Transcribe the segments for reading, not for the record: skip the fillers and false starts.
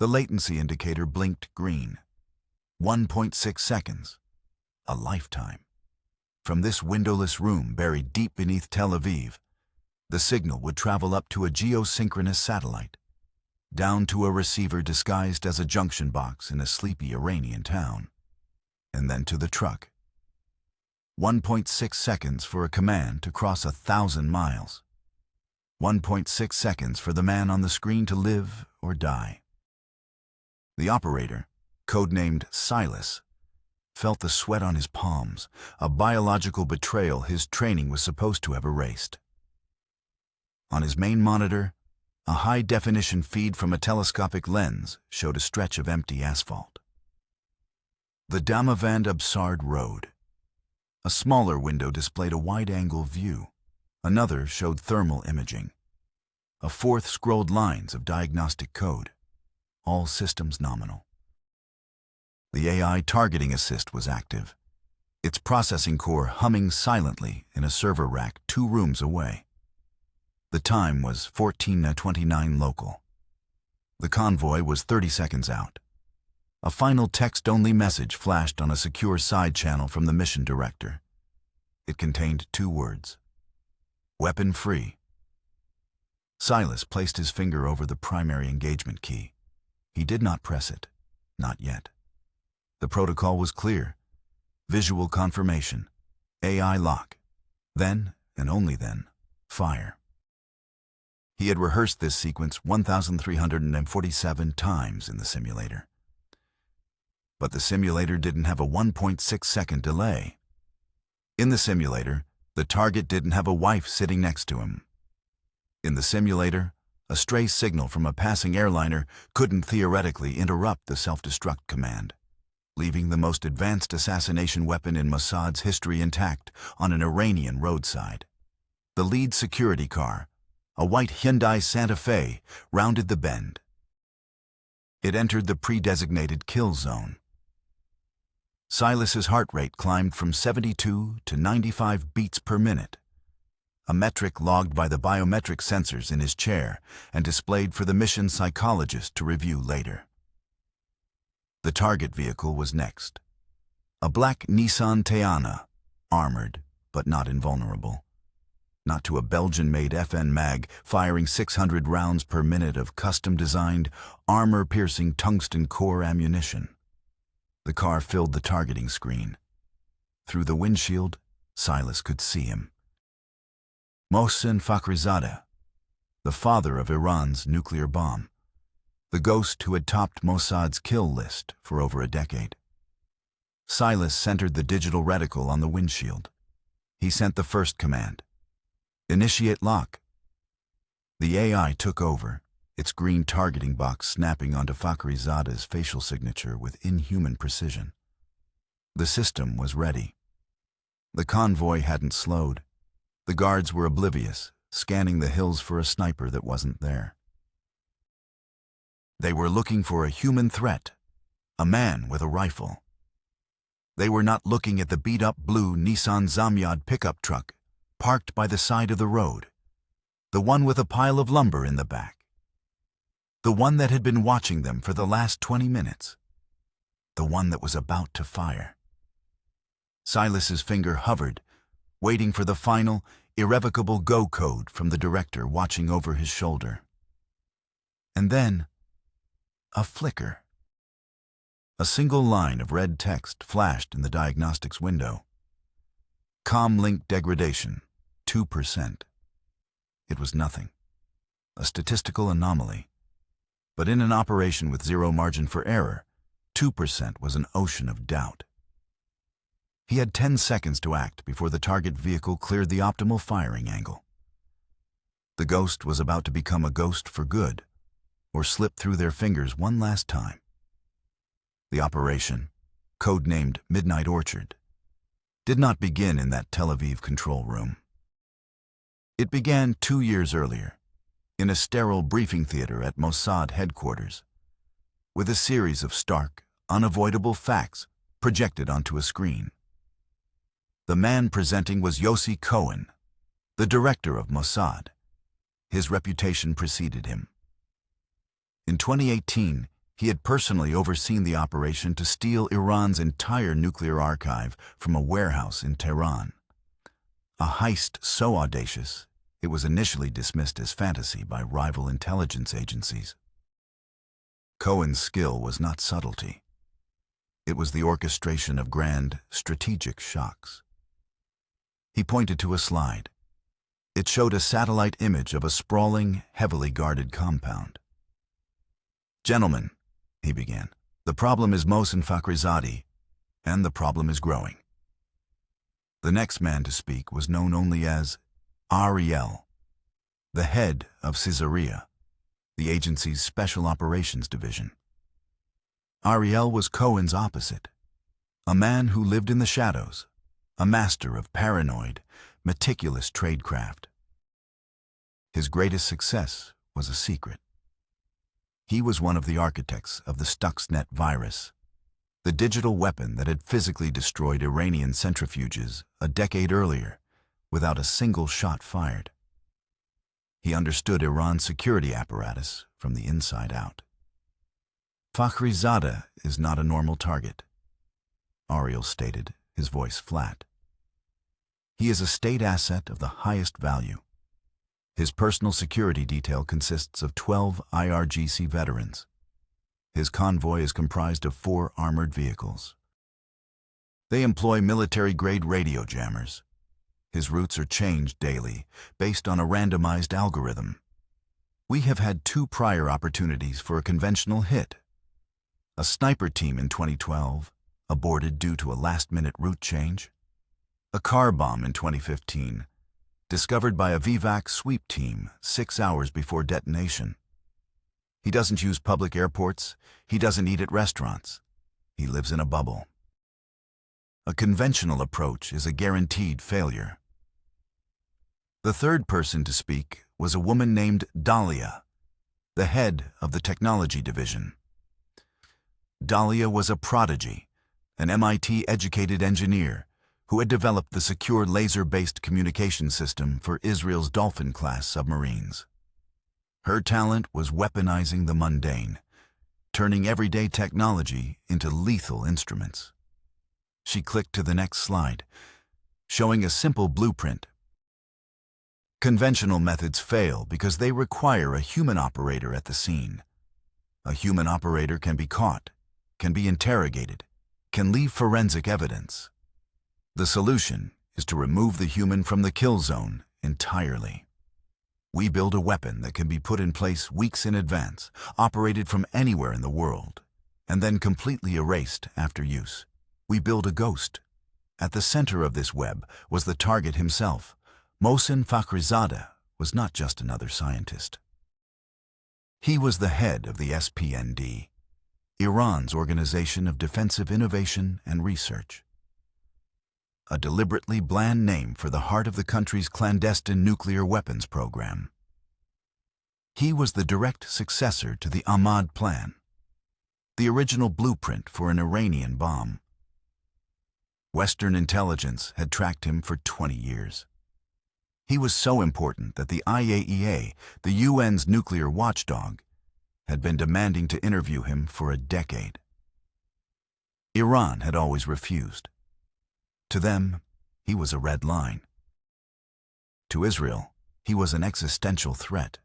The latency indicator blinked green. 1.6 seconds. A lifetime. From this windowless room buried deep beneath Tel Aviv, the signal would travel up to a geosynchronous satellite, down to a receiver disguised as a junction box in a sleepy Iranian town, and then to the truck. 1.6 seconds for a command to cross 1,000 miles. 1.6 seconds for the man on the screen to live or die. The operator, codenamed Silas, felt the sweat on his palms, a biological betrayal his training was supposed to have erased. On his main monitor, a high-definition feed from a telescopic lens showed a stretch of empty asphalt. The Damavand Absard Road. A smaller window displayed a wide-angle view. Another showed thermal imaging. A fourth scrolled lines of diagnostic code, all systems nominal. The AI targeting assist was active, its processing core humming silently in a server rack 2 rooms away. The time was 14:29 local. The convoy was 30 seconds out. A final text-only message flashed on a secure side channel from the mission director. It contained 2 words: weapon free. Silas placed his finger over the primary engagement key. He did not press it, not yet. The protocol was clear. Visual confirmation. AI lock. Then, and only then, fire. He had rehearsed this sequence 1,347 times in the simulator. But the simulator didn't have a 1.6-second delay. In the simulator, the target didn't have a wife sitting next to him. In the simulator, a stray signal from a passing airliner couldn't theoretically interrupt the self-destruct command, leaving the most advanced assassination weapon in Mossad's history intact on an Iranian roadside. The lead security car, a white Hyundai Santa Fe, rounded the bend. It entered the pre-designated kill zone. Silas's heart rate climbed from 72 to 95 beats per minute, a metric logged by the biometric sensors in his chair and displayed for the mission psychologist to review later. The target vehicle was next. A black Nissan Teana, armored but not invulnerable. Not to a Belgian-made FN mag firing 600 rounds per minute of custom-designed, armor-piercing tungsten core ammunition. The car filled the targeting screen. Through the windshield, Silas could see him. Mohsen Fakhrizadeh, the father of Iran's nuclear bomb, the ghost who had topped Mossad's kill list for over a decade. Silas centered the digital reticle on the windshield. He sent the first command: initiate lock. The AI took over, its green targeting box snapping onto Fakhrizadeh's facial signature with inhuman precision. The system was ready. The convoy hadn't slowed. The guards were oblivious, scanning the hills for a sniper that wasn't there. They were looking for a human threat, a man with a rifle. They were not looking at the beat-up blue Nissan Zamyad pickup truck parked by the side of the road, the one with a pile of lumber in the back, the one that had been watching them for the last 20 minutes, the one that was about to fire. Silas's finger hovered, waiting for the final, irrevocable go code from the director watching over his shoulder. And then, a flicker. A single line of red text flashed in the diagnostics window. Comlink degradation, 2%. It was nothing. A statistical anomaly. But in an operation with zero margin for error, 2% was an ocean of doubt. He had 10 seconds to act before the target vehicle cleared the optimal firing angle. The ghost was about to become a ghost for good, or slip through their fingers one last time. The operation, codenamed Midnight Orchard, did not begin in that Tel Aviv control room. It began 2 years earlier, in a sterile briefing theater at Mossad headquarters, with a series of stark, unavoidable facts projected onto a screen. The man presenting was Yossi Cohen, the director of Mossad. His reputation preceded him. In 2018, He had personally overseen the operation to steal Iran's entire nuclear archive from a warehouse in Tehran. A heist so audacious, it was initially dismissed as fantasy by rival intelligence agencies. Cohen's skill was not subtlety. It was the orchestration of grand, strategic shocks. He pointed to a slide. It showed a satellite image of a sprawling, heavily guarded compound. "Gentlemen," he began, "the problem is Mohsen Fakhrizadeh, and the problem is growing." The next man to speak was known only as Ariel, the head of Caesarea, the agency's Special Operations Division. Ariel was Cohen's opposite, a man who lived in the shadows, a master of paranoid, meticulous tradecraft. His greatest success was a secret. He was one of the architects of the Stuxnet virus, the digital weapon that had physically destroyed Iranian centrifuges a decade earlier without a single shot fired. He understood Iran's security apparatus from the inside out. "Fakhrizadeh is not a normal target," Ariel stated, his voice flat. "He is a state asset of the highest value. His personal security detail consists of 12 IRGC veterans. His convoy is comprised of 4 armored vehicles. They employ military-grade radio jammers. His routes are changed daily, based on a randomized algorithm. We have had 2 prior opportunities for a conventional hit. A sniper team in 2012, aborted due to a last-minute route change. A car bomb in 2015, discovered by a VVAC sweep team 6 hours before detonation. He doesn't use public airports, he doesn't eat at restaurants. He lives in a bubble. A conventional approach is a guaranteed failure." The third person to speak was a woman named Dahlia, the head of the technology division. Dahlia was a prodigy, an MIT-educated engineer who had developed the secure laser-based communication system for Israel's Dolphin-class submarines. Her talent was weaponizing the mundane, turning everyday technology into lethal instruments. She clicked to the next slide, showing a simple blueprint. Conventional methods fail because they require a human operator at the scene. A human operator can be caught, can be interrogated, can leave forensic evidence. The solution is to remove the human from the kill zone entirely. We build a weapon that can be put in place weeks in advance, operated from anywhere in the world, and then completely erased after use. We build a ghost. At the center of this web was the target himself. Mohsen Fakhrizadeh was not just another scientist. He was the head of the SPND, Iran's Organization of Defensive Innovation and Research. A deliberately bland name for the heart of the country's clandestine nuclear weapons program. He was the direct successor to the Ahmad Plan, the original blueprint for an Iranian bomb. Western intelligence had tracked him for 20 years. He was so important that the IAEA, the UN's nuclear watchdog, had been demanding to interview him for a decade. Iran had always refused. To them, he was a red line. To Israel, he was an existential threat.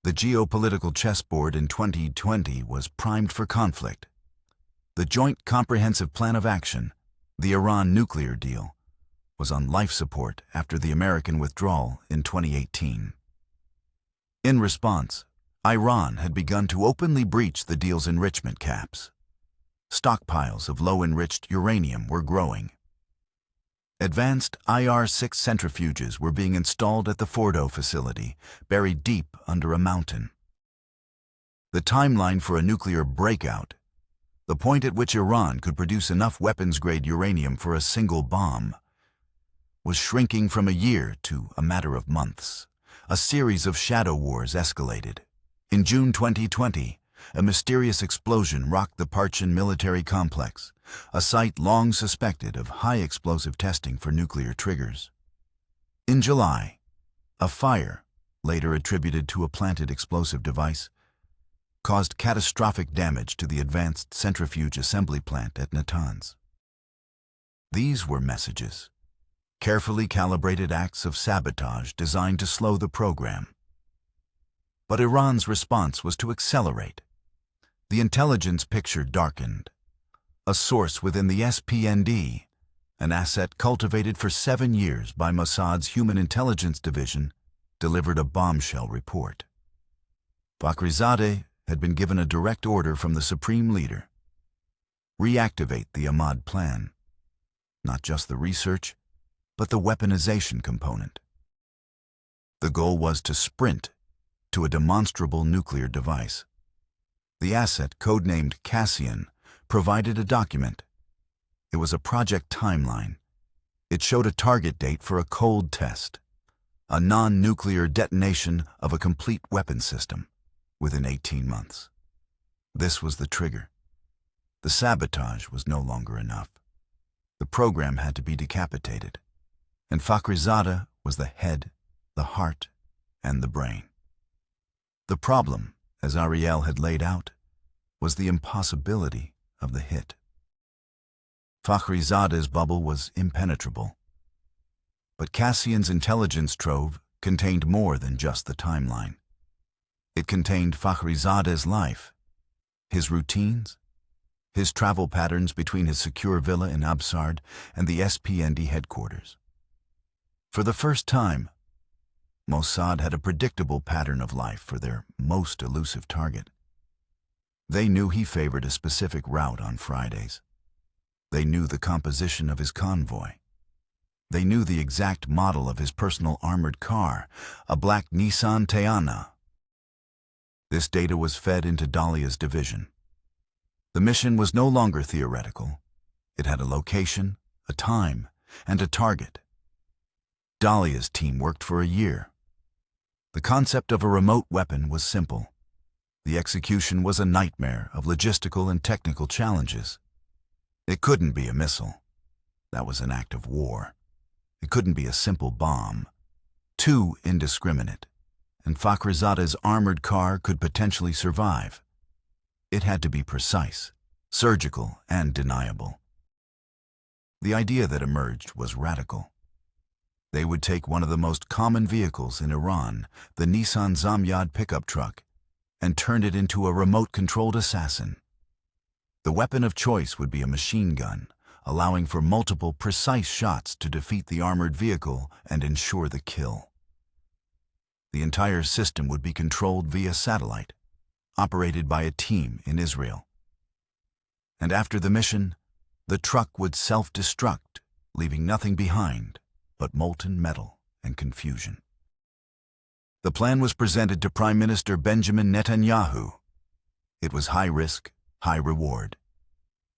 The geopolitical chessboard in 2020 was primed for conflict. The Joint Comprehensive Plan of Action, the Iran nuclear deal, was on life support after the American withdrawal in 2018. In response, Iran had begun to openly breach the deal's enrichment caps. Stockpiles of low-enriched uranium were growing. Advanced IR-6 centrifuges were being installed at the Fordo facility, buried deep under a mountain. The timeline for a nuclear breakout, the point at which Iran could produce enough weapons-grade uranium for a single bomb, was shrinking from a year to a matter of months. A series of shadow wars escalated. In June 2020, a mysterious explosion rocked the Parchin military complex, a site long suspected of high explosive testing for nuclear triggers. In July, a fire, later attributed to a planted explosive device, caused catastrophic damage to the advanced centrifuge assembly plant at Natanz. These were messages, carefully calibrated acts of sabotage designed to slow the program. But Iran's response was to accelerate. The intelligence picture darkened. A source within the SPND, an asset cultivated for 7 years by Mossad's Human Intelligence Division, delivered a bombshell report. Fakhrizadeh had been given a direct order from the Supreme Leader. Reactivate the Ahmad plan. Not just the research, but the weaponization component. The goal was to sprint to a demonstrable nuclear device. The asset, codenamed Cassian, provided a document. It was a project timeline. It showed a target date for a cold test, a non-nuclear detonation of a complete weapon system within 18 months. This was the trigger. The sabotage was no longer enough. The program had to be decapitated, and Fakhrizadeh was the head, the heart, and the brain. The problem, as Ariel had laid out, was the impossibility of the hit. Fakhrizadeh's bubble was impenetrable. But Cassian's intelligence trove contained more than just the timeline. It contained Fakhrizadeh's life, his routines, his travel patterns between his secure villa in Absard and the SPND headquarters. For the first time, Mossad had a predictable pattern of life for their most elusive target. They knew he favored a specific route on Fridays. They knew the composition of his convoy. They knew the exact model of his personal armored car, a black Nissan Teana. This data was fed into Dahlia's division. The mission was no longer theoretical. It had a location, a time, and a target. Dahlia's team worked for a year. The concept of a remote weapon was simple. The execution was a nightmare of logistical and technical challenges. It couldn't be a missile. That was an act of war. It couldn't be a simple bomb. Too indiscriminate, and Fakhrizadeh's armored car could potentially survive. It had to be precise, surgical, and deniable. The idea that emerged was radical. They would take one of the most common vehicles in Iran, the Nissan Zamyad pickup truck, and turn it into a remote-controlled assassin. The weapon of choice would be a machine gun, allowing for multiple precise shots to defeat the armored vehicle and ensure the kill. The entire system would be controlled via satellite, operated by a team in Israel. And after the mission, the truck would self-destruct, leaving nothing behind but molten metal and confusion. The plan was presented to Prime Minister Benjamin Netanyahu. It was high risk, high reward.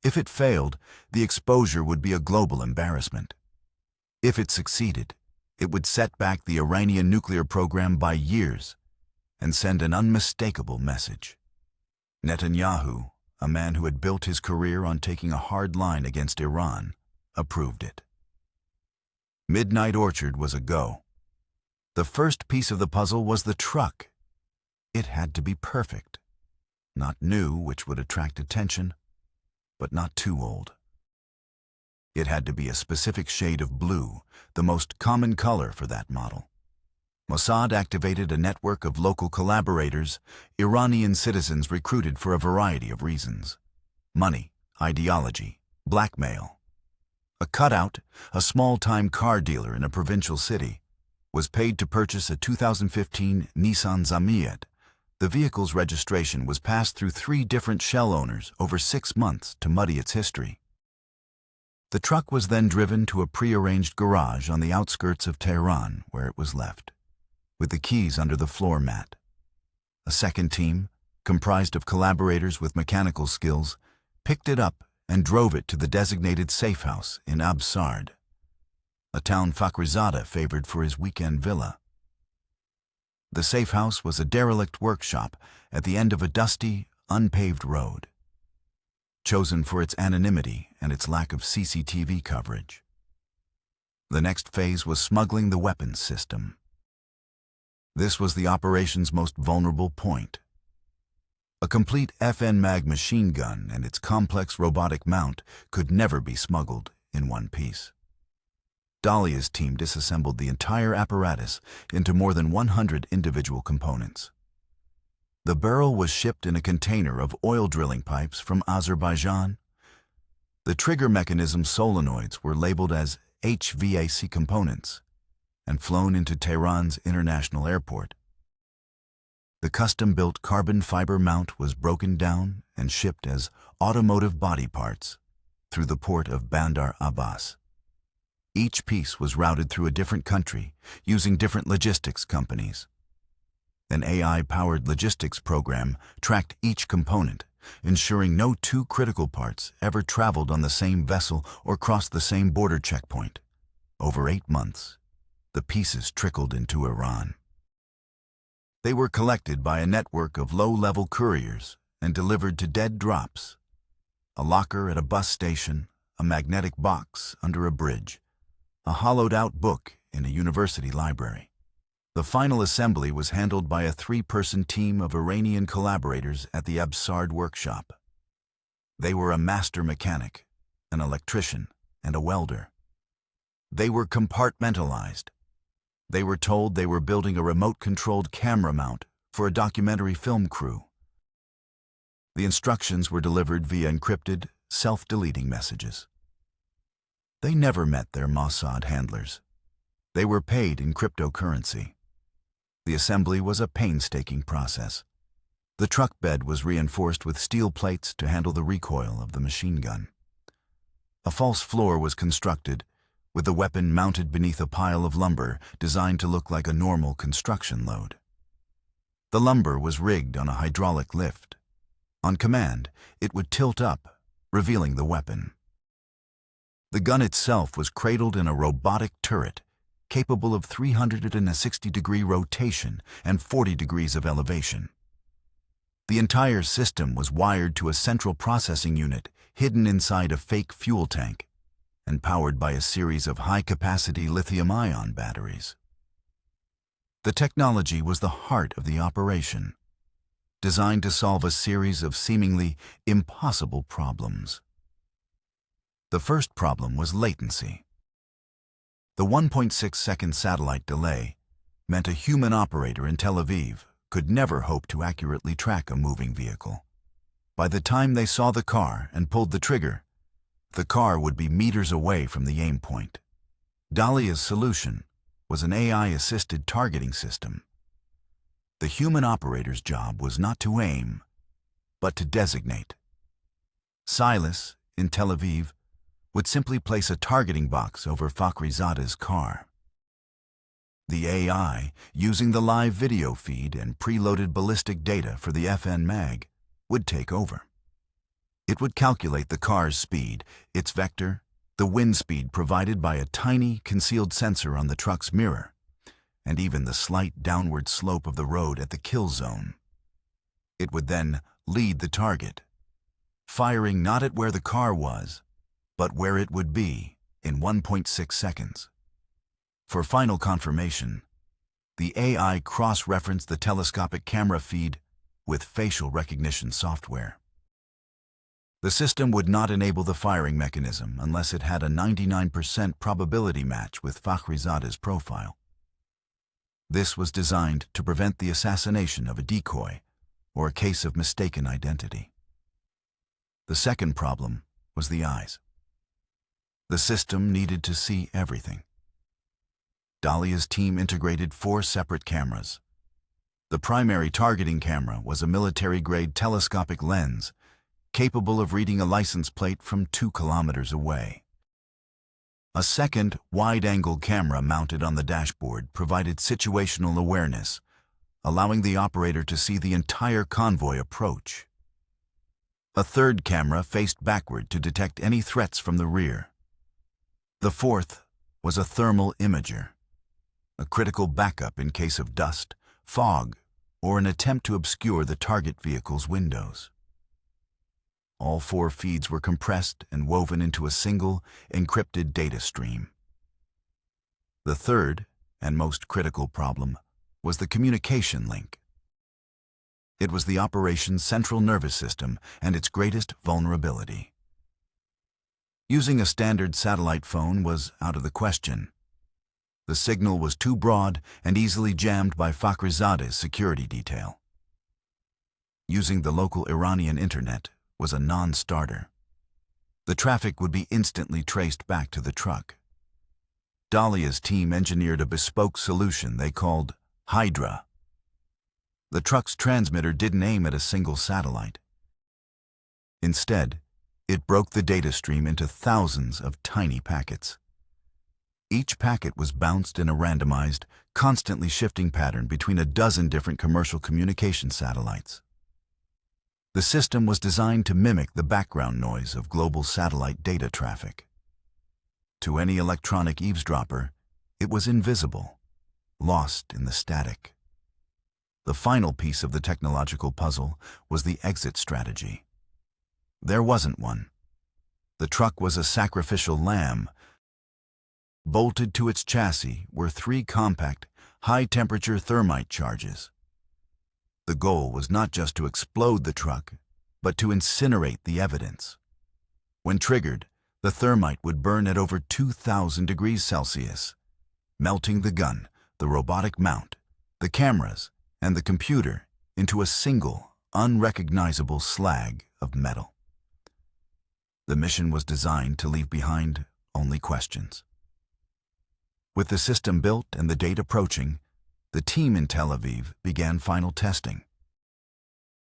If it failed, the exposure would be a global embarrassment. If it succeeded, it would set back the Iranian nuclear program by years and send an unmistakable message. Netanyahu, a man who had built his career on taking a hard line against Iran, approved it. Midnight Orchard was a go. The first piece of the puzzle was the truck. It had to be perfect. Not new, which would attract attention, but not too old. It had to be a specific shade of blue, the most common color for that model. Mossad activated a network of local collaborators, Iranian citizens recruited for a variety of reasons: money, ideology, blackmail. A cutout, a small-time car dealer in a provincial city, was paid to purchase a 2015 Nissan Zamyad. The vehicle's registration was passed through 3 different shell owners over 6 months to muddy its history. The truck was then driven to a pre-arranged garage on the outskirts of Tehran, where it was left, with the keys under the floor mat. A second team, comprised of collaborators with mechanical skills, picked it up and drove it to the designated safe house in Absard, a town Fakhrizadeh favored for his weekend villa. The safe house was a derelict workshop at the end of a dusty, unpaved road, chosen for its anonymity and its lack of CCTV coverage. The next phase was smuggling the weapons system. This was the operation's most vulnerable point. A complete FN mag machine gun and its complex robotic mount could never be smuggled in one piece. Dahlia's team disassembled the entire apparatus into more than 100 individual components. The barrel was shipped in a container of oil drilling pipes from Azerbaijan. The trigger mechanism solenoids were labeled as HVAC components and flown into Tehran's international airport. The custom-built carbon fiber mount was broken down and shipped as automotive body parts through the port of Bandar Abbas. Each piece was routed through a different country using different logistics companies. An AI-powered logistics program tracked each component, ensuring no two critical parts ever traveled on the same vessel or crossed the same border checkpoint. Over 8 months, the pieces trickled into Iran. They were collected by a network of low-level couriers and delivered to dead drops: a locker at a bus station, a magnetic box under a bridge, a hollowed-out book in a university library. The final assembly was handled by a 3-person team of Iranian collaborators at the Absard workshop. They were a master mechanic, an electrician, and a welder. They were compartmentalized. They were told they were building a remote-controlled camera mount for a documentary film crew. The instructions were delivered via encrypted, self-deleting messages. They never met their Mossad handlers. They were paid in cryptocurrency. The assembly was a painstaking process. The truck bed was reinforced with steel plates to handle the recoil of the machine gun. A false floor was constructed, with the weapon mounted beneath a pile of lumber designed to look like a normal construction load. The lumber was rigged on a hydraulic lift. On command, it would tilt up, revealing the weapon. The gun itself was cradled in a robotic turret, capable of 360-degree rotation and 40 degrees of elevation. The entire system was wired to a central processing unit hidden inside a fake fuel tank and powered by a series of high-capacity lithium-ion batteries. The technology was the heart of the operation, designed to solve a series of seemingly impossible problems. The first problem was latency. The 1.6-second satellite delay meant a human operator in Tel Aviv could never hope to accurately track a moving vehicle. By the time they saw the car and pulled the trigger, the car would be meters away from the aim point. Dahlia's solution was an AI-assisted targeting system. The human operator's job was not to aim, but to designate. Silas, in Tel Aviv, would simply place a targeting box over Fakhrizadeh's car. The AI, using the live video feed and preloaded ballistic data for the FN mag, would take over. It would calculate the car's speed, its vector, the wind speed provided by a tiny, concealed sensor on the truck's mirror, and even the slight downward slope of the road at the kill zone. It would then lead the target, firing not at where the car was, but where it would be in 1.6 seconds. For final confirmation, the AI cross-referenced the telescopic camera feed with facial recognition software. The system would not enable the firing mechanism unless it had a 99% probability match with Fakhrizadeh's profile. This was designed to prevent the assassination of a decoy or a case of mistaken identity. The second problem was the eyes. The system needed to see everything. Dahlia's team integrated 4 separate cameras. The primary targeting camera was a military-grade telescopic lens capable of reading a license plate from 2 kilometers away. A second wide-angle camera mounted on the dashboard provided situational awareness, allowing the operator to see the entire convoy approach. A third camera faced backward to detect any threats from the rear. The fourth was a thermal imager, a critical backup in case of dust, fog, or an attempt to obscure the target vehicle's windows. All 4 feeds were compressed and woven into a single, encrypted data stream. The third, and most critical problem, was the communication link. It was the operation's central nervous system and its greatest vulnerability. Using a standard satellite phone was out of the question. The signal was too broad and easily jammed by Fakhrizade's security detail. Using the local Iranian internet was a non-starter. The traffic would be instantly traced back to the truck. Dalia's team engineered a bespoke solution they called Hydra. The truck's transmitter didn't aim at a single satellite. Instead, it broke the data stream into thousands of tiny packets. Each packet was bounced in a randomized, constantly shifting pattern between a dozen different commercial communication satellites. The system was designed to mimic the background noise of global satellite data traffic. To any electronic eavesdropper, it was invisible, lost in the static. The final piece of the technological puzzle was the exit strategy. There wasn't one. The truck was a sacrificial lamb. Bolted to its chassis were 3 compact, high-temperature thermite charges. The goal was not just to explode the truck, but to incinerate the evidence. When triggered, the thermite would burn at over 2,000 degrees Celsius, melting the gun, the robotic mount, the cameras, and the computer into a single, unrecognizable slag of metal. The mission was designed to leave behind only questions. With the system built and the date approaching, the team in Tel Aviv began final testing.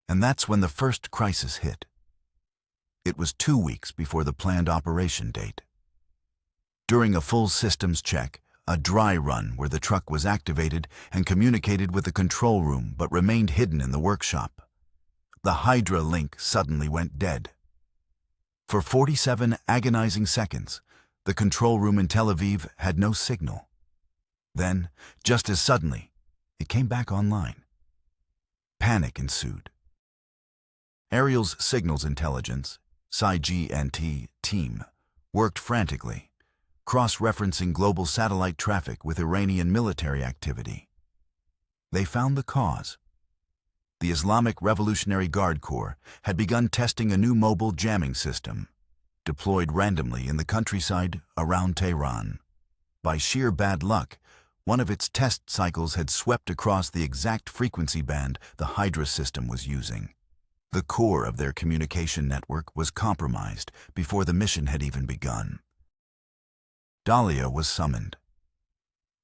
And that's when the first crisis hit. It was 2 weeks before the planned operation date. During a full systems check, a dry run where the truck was activated and communicated with the control room but remained hidden in the workshop, the Hydra link suddenly went dead. For 47 agonizing seconds, the control room in Tel Aviv had no signal. Then, just as suddenly, it came back online. Panic ensued. Ariel's signals intelligence, SIGNT team, worked frantically, cross-referencing global satellite traffic with Iranian military activity. They found the cause. The Islamic Revolutionary Guard Corps had begun testing a new mobile jamming system, deployed randomly in the countryside around Tehran. By sheer bad luck, one of its test cycles had swept across the exact frequency band the Hydra system was using. The core of their communication network was compromised before the mission had even begun. Dalia was summoned.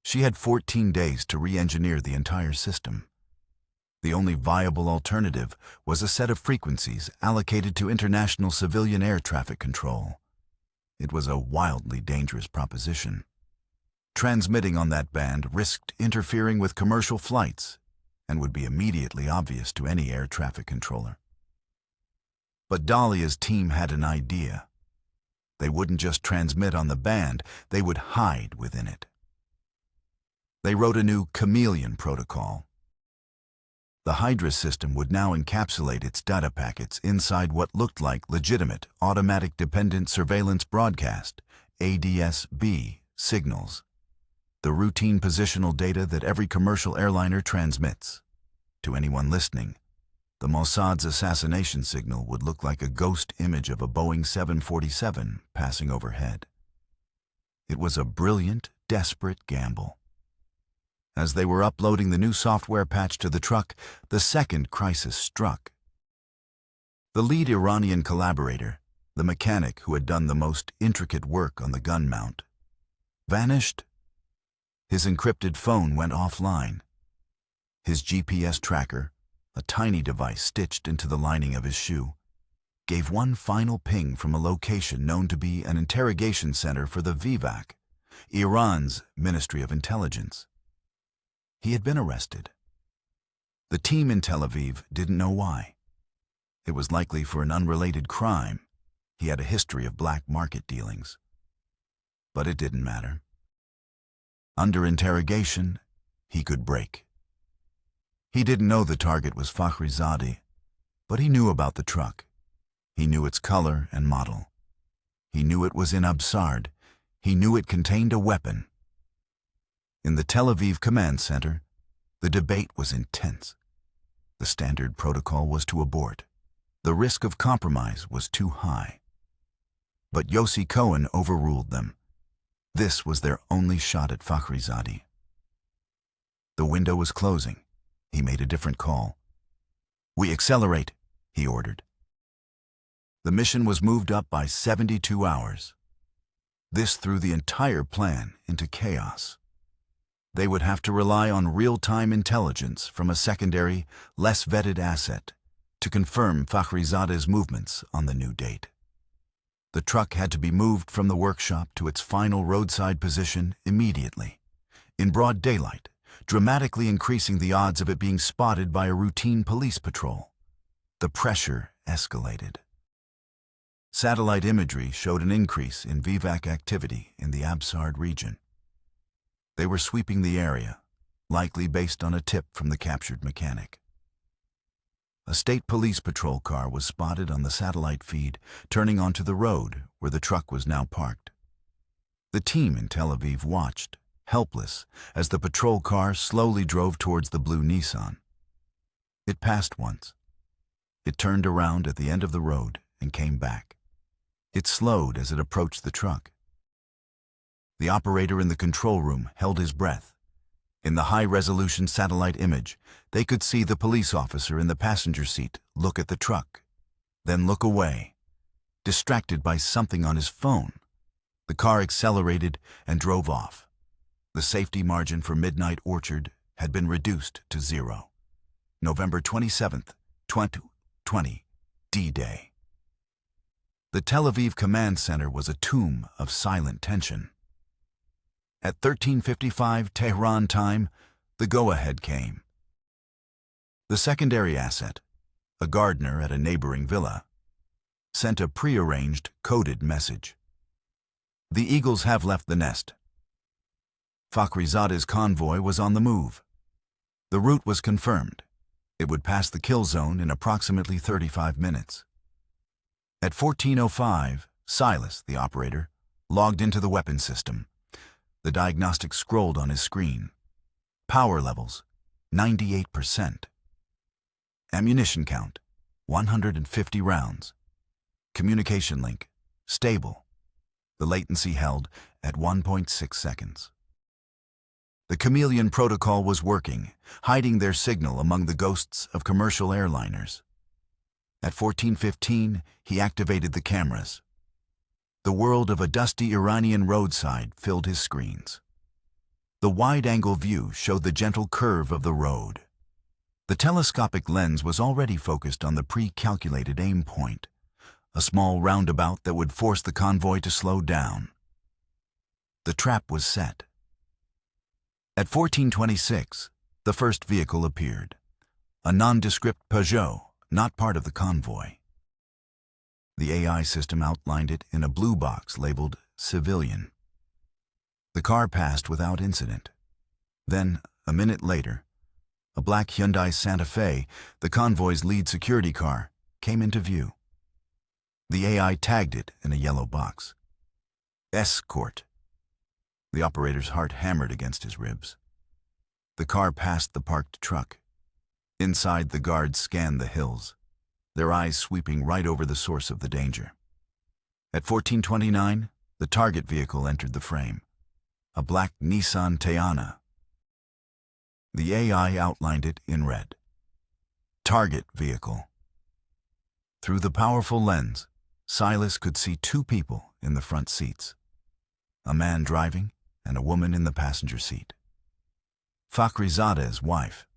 She had 14 days to re-engineer the entire system. The only viable alternative was a set of frequencies allocated to international civilian air traffic control. It was a wildly dangerous proposition. Transmitting on that band risked interfering with commercial flights and would be immediately obvious to any air traffic controller. But Dalia's team had an idea. They wouldn't just transmit on the band, they would hide within it. They wrote a new chameleon protocol. The Hydra system would now encapsulate its data packets inside what looked like legitimate automatic dependent surveillance broadcast, ADS-B, signals, the routine positional data that every commercial airliner transmits. To anyone listening, the Mossad's assassination signal would look like a ghost image of a Boeing 747 passing overhead. It was a brilliant, desperate gamble. As they were uploading the new software patch to the truck, the second crisis struck. The lead Iranian collaborator, the mechanic who had done the most intricate work on the gun mount, vanished. His encrypted phone went offline. His GPS tracker, a tiny device stitched into the lining of his shoe, gave one final ping from a location known to be an interrogation center for the Vivac, Iran's Ministry of Intelligence. He had been arrested. The team in Tel Aviv didn't know why. It was likely for an unrelated crime. He had a history of black market dealings. But it didn't matter. Under interrogation, he could break. He didn't know the target was Fakhrizadeh, but he knew about the truck. He knew its color and model. He knew it was in Absard. He knew it contained a weapon. In the Tel Aviv command center, the debate was intense. The standard protocol was to abort. The risk of compromise was too high. But Yossi Cohen overruled them. This was their only shot at Fakhrizadeh. The window was closing. He made a different call. "We accelerate," he ordered. The mission was moved up by 72 hours. This threw the entire plan into chaos. They would have to rely on real-time intelligence from a secondary, less vetted asset to confirm Fakhrizadeh's movements on the new date. The truck had to be moved from the workshop to its final roadside position immediately, in broad daylight, dramatically increasing the odds of it being spotted by a routine police patrol. The pressure escalated. Satellite imagery showed an increase in VVAC activity in the Absard region. They were sweeping the area, likely based on a tip from the captured mechanic. A state police patrol car was spotted on the satellite feed, turning onto the road where the truck was now parked. The team in Tel Aviv watched, helpless, as the patrol car slowly drove towards the blue Nissan. It passed once. It turned around at the end of the road and came back. It slowed as it approached the truck. The operator in the control room held his breath. In the high-resolution satellite image, they could see the police officer in the passenger seat look at the truck, then look away, distracted by something on his phone. The car accelerated and drove off. The safety margin for Midnight Orchard had been reduced to 0. November 27th, 2020, D-Day. The Tel Aviv Command Center was a tomb of silent tension. At 13:55 Tehran time, the go-ahead came. The secondary asset, a gardener at a neighboring villa, sent a prearranged, coded message. "The eagles have left the nest." Fakhrizadeh's convoy was on the move. The route was confirmed. It would pass the kill zone in approximately 35 minutes. At 14:05, Silas, the operator, logged into the weapon system. The diagnostic scrolled on his screen. Power levels, 98%. Ammunition count, 150 rounds. Communication link, stable. The latency held at 1.6 seconds. The Chameleon protocol was working, hiding their signal among the ghosts of commercial airliners. At 14:15, he activated the cameras. The world of a dusty Iranian roadside filled his screens. The wide-angle view showed the gentle curve of the road. The telescopic lens was already focused on the pre-calculated aim point, a small roundabout that would force the convoy to slow down. The trap was set. At 14:26, the first vehicle appeared, a nondescript Peugeot, not part of the convoy. The AI system outlined it in a blue box labeled Civilian. The car passed without incident. Then, a minute later, a black Hyundai Santa Fe, the convoy's lead security car, came into view. The AI tagged it in a yellow box. Escort. The operator's heart hammered against his ribs. The car passed the parked truck. Inside, the guards scanned the hills, their eyes sweeping right over the source of the danger. At 14:29, the target vehicle entered the frame, a black Nissan Teana. The AI outlined it in red. Target vehicle. Through the powerful lens, Silas could see two people in the front seats, a man driving and a woman in the passenger seat. Fakhrizadeh's wife.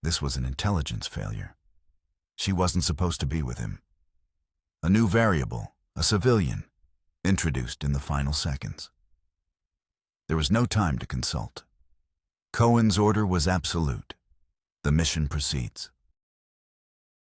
This was an intelligence failure. She wasn't supposed to be with him. A new variable, a civilian, introduced in the final seconds. There was no time to consult. Cohen's order was absolute. The mission proceeds.